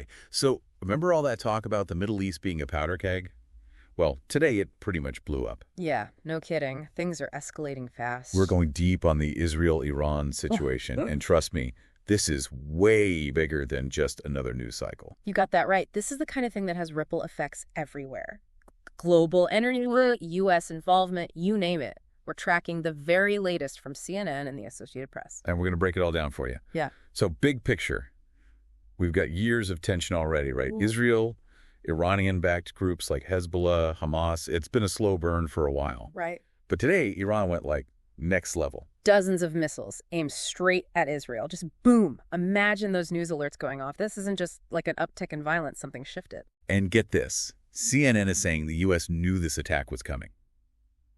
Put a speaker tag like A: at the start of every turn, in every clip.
A: Okay, so remember all that talk about the Middle East being a powder keg? Well, today it pretty much blew up.
B: Yeah, no kidding. Things are escalating fast.
A: We're going deep on the Israel-Iran situation, and trust me, this is way bigger than just another news cycle.
B: You got that right. This is the kind of thing that has ripple effects everywhere. Global energy, U.S. involvement, you name it. We're tracking the very latest from CNN and the Associated Press.
A: And we're going to break it all down for you.
B: Yeah.
A: So big picture, we've got years of tension already, right? Israel, Iranian-backed groups like Hezbollah, Hamas, it's been a slow burn for a while.
B: Right.
A: But today, Iran went like next level.
B: Dozens of missiles aimed straight at Israel. Just boom. Imagine those news alerts going off. This isn't just like an uptick in violence. Something shifted.
A: And get this, CNN is saying the U.S. knew this attack was coming.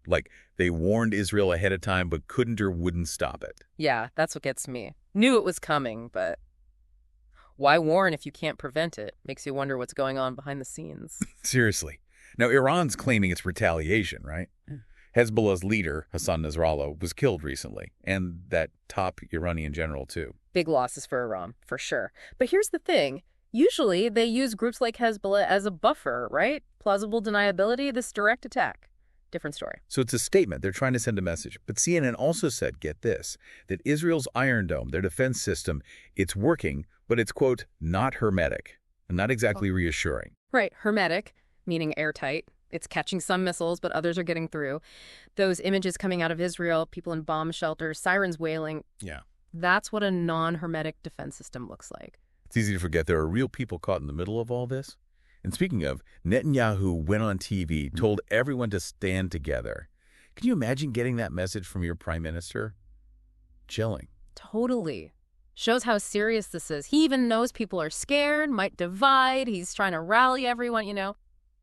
A: Like, they warned Israel ahead of time, but couldn't or wouldn't stop it.
B: Yeah, that's what gets me. Knew it was coming, but why warn if you can't prevent it? Makes you wonder what's going on behind the scenes.
A: Seriously. Now, Iran's claiming it's retaliation, right? Hezbollah's leader, Hassan Nasrallah, was killed recently, and that top Iranian general, too.
B: Big losses for Iran, for sure. But here's the thing. Usually, they use groups like Hezbollah as a buffer, right? Plausible deniability, this direct attack. Different story.
A: So it's a statement. They're trying to send a message. But CNN also said, get this, that Israel's Iron Dome, their defense system, it's working, but it's, quote, not hermetic, and not exactly reassuring.
B: Right, hermetic, meaning airtight. It's catching some missiles, but others are getting through. Those images coming out of Israel, people in bomb shelters, sirens wailing.
A: Yeah.
B: That's what a non-hermetic defense system looks like.
A: It's easy to forget there are real people caught in the middle of all this. And speaking of, Netanyahu went on TV, told everyone to stand together. Can you imagine getting that message from your prime minister? Chilling.
B: Totally. Shows how serious this is. He even knows people are scared, might divide. He's trying to rally everyone, you know.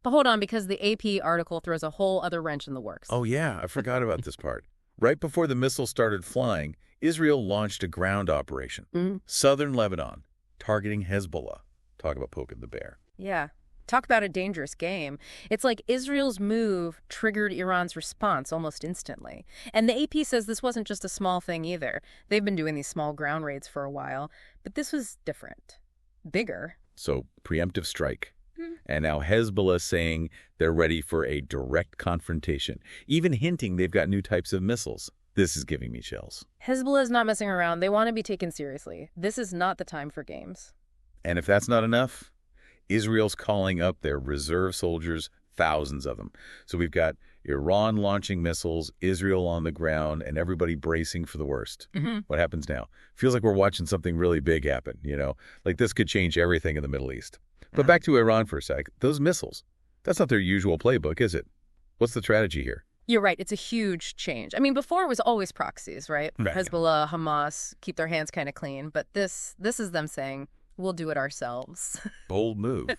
B: But hold on, because the AP article throws a whole other wrench in the works.
A: Oh, yeah, I forgot about this part. Right before the missiles started flying, Israel launched a ground operation. Southern Lebanon, targeting Hezbollah. Talk about poking the bear.
B: Yeah. Talk about a dangerous game. It's like Israel's move triggered Iran's response almost instantly. And the AP says this wasn't just a small thing either. They've been doing these small ground raids for a while, but this was different. Bigger.
A: So, preemptive strike. And now Hezbollah saying they're ready for a direct confrontation, even hinting they've got new types of missiles. This is giving me chills.
B: Hezbollah is not messing around. They want to be taken seriously. This is not the time for games.
A: And if that's not enough, Israel's calling up their reserve soldiers, thousands of them. So we've got Iran launching missiles, Israel on the ground, and everybody bracing for the worst. What happens now? Feels like we're watching something really big happen, you know? Like this could change everything in the Middle East. But back to Iran for a sec. Those missiles, that's not their usual playbook, is it? What's the strategy here?
B: You're right. It's a huge change. I mean, before it was always proxies, right? Hezbollah, Hamas, keep their hands kind of clean. But this is them saying, we'll do it ourselves.
A: Bold move.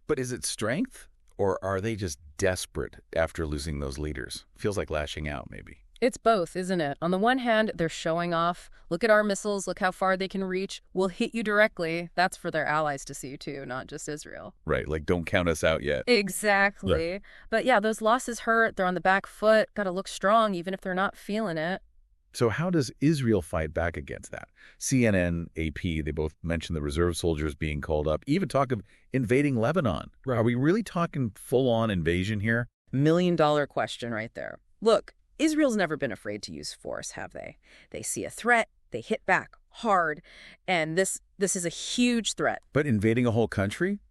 A: But is it strength? Or are they just desperate after losing those leaders? Feels like lashing out, maybe.
B: It's both, isn't it? On the one hand, they're showing off. Look at our missiles. Look how far they can reach. We'll hit you directly. That's for their allies to see, too, not just Israel.
A: Right, like don't count us out yet.
B: Exactly. Yeah. But yeah, those losses hurt. They're on the back foot. Got to look strong, even if they're not feeling it.
A: So how does Israel fight back against that? CNN, AP, they both mention the reserve soldiers being called up, even talk of invading Lebanon. Right. Are we really talking full-on invasion here?
B: $1 million question right there. Look, Israel's never been afraid to use force, have they? They see a threat, they hit back hard, and this is a huge threat.
A: But invading a whole country?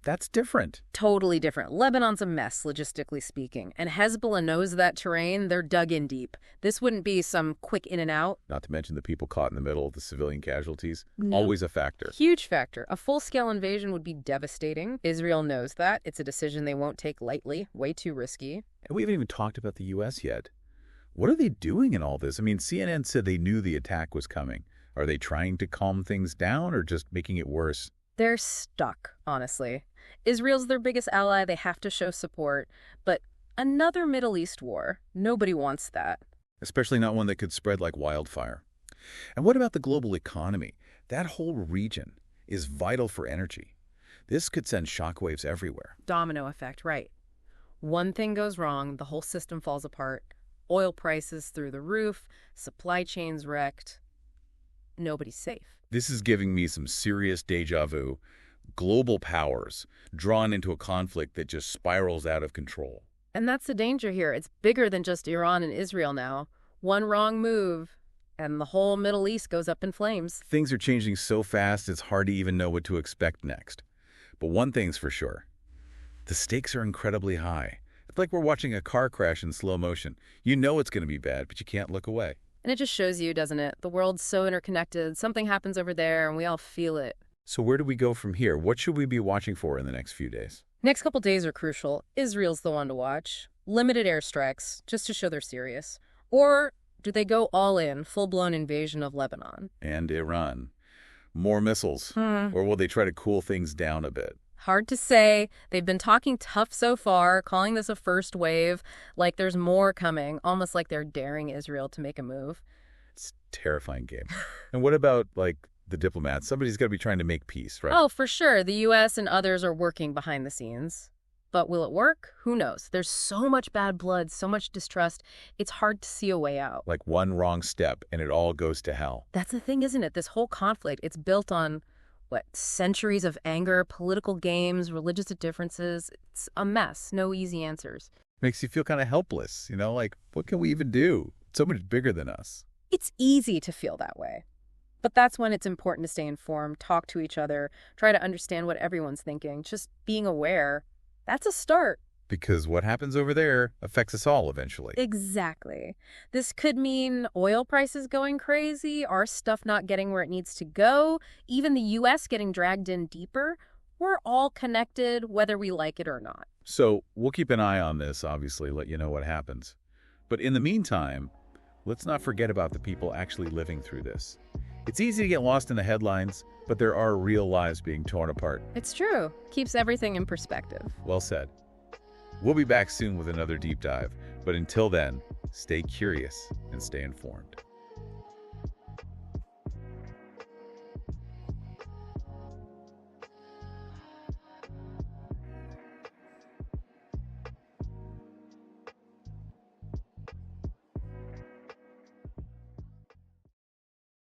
A: That's different.
B: Totally different. Lebanon's a mess, logistically speaking, and Hezbollah knows that terrain. They're dug in deep. This wouldn't be some quick in and out.
A: Not to mention the people caught in the middle, the civilian casualties.
B: No.
A: Always a factor.
B: Huge factor. A full-scale invasion would be devastating. Israel knows that. It's a decision they won't take lightly. Way too risky.
A: And we haven't even talked about the U.S. yet. What are they doing in all this? I mean, CNN said they knew the attack was coming. Are they trying to calm things down or just making it worse?
B: They're stuck, honestly. Israel's their biggest ally. They have to show support. But another Middle East war, nobody wants that.
A: Especially not one that could spread like wildfire. And what about the global economy? That whole region is vital for energy. This could send shockwaves everywhere.
B: Domino effect, right. One thing goes wrong, the whole system falls apart. Oil prices through the roof, supply chains wrecked. Nobody's safe.
A: This is giving me some serious deja vu. global powers drawn into a conflict that just spirals out of control.
B: And that's the danger here. It's bigger than just Iran and Israel now. One wrong move, and the whole Middle East goes up in flames.
A: Things are changing so fast it's hard to even know what to expect next. But one thing's for sure. The stakes are incredibly high. It's like we're watching a car crash in slow motion. You know it's going to be bad, but you can't look away.
B: And it just shows you, doesn't it? The world's so interconnected. Something happens over there, and we all feel it.
A: So where do we go from here? What should we be watching for in the next few days?
B: Next couple days are crucial. Israel's the one to watch. Limited airstrikes, just to show they're serious. Or do they go all in, full-blown invasion of Lebanon?
A: And Iran. More missiles. Or will they try to cool things down a bit?
B: Hard to say. They've been talking tough so far, calling this a first wave, like there's more coming, almost like they're daring Israel to make a move.
A: It's a terrifying game. And what about, like, the diplomats? Somebody's got to be trying to make peace, right?
B: Oh, for sure. The U.S. and others are working behind the scenes. But will it work? Who knows? There's so much bad blood, so much distrust. It's hard to see a way out.
A: Like one wrong step and it all goes to hell.
B: That's the thing, isn't it? This whole conflict, it's built on, centuries of anger, political games, religious differences. It's a mess. No easy answers.
A: Makes you feel kind of helpless, like, what can we even do? It's so much bigger than us.
B: It's easy to feel that way. But that's when it's important to stay informed, talk to each other, try to understand what everyone's thinking. Just being aware, that's a start.
A: Because what happens over there affects us all eventually.
B: Exactly. This could mean oil prices going crazy, our stuff not getting where it needs to go, even the U.S. getting dragged in deeper. We're all connected, whether we like it or not.
A: So we'll keep an eye on this, obviously, let you know what happens. But in the meantime, let's not forget about the people actually living through this. It's easy to get lost in the headlines, but there are real lives being torn apart.
B: It's true. Keeps everything in perspective.
A: Well said. We'll be back soon with another deep dive, but until then, stay curious and stay informed.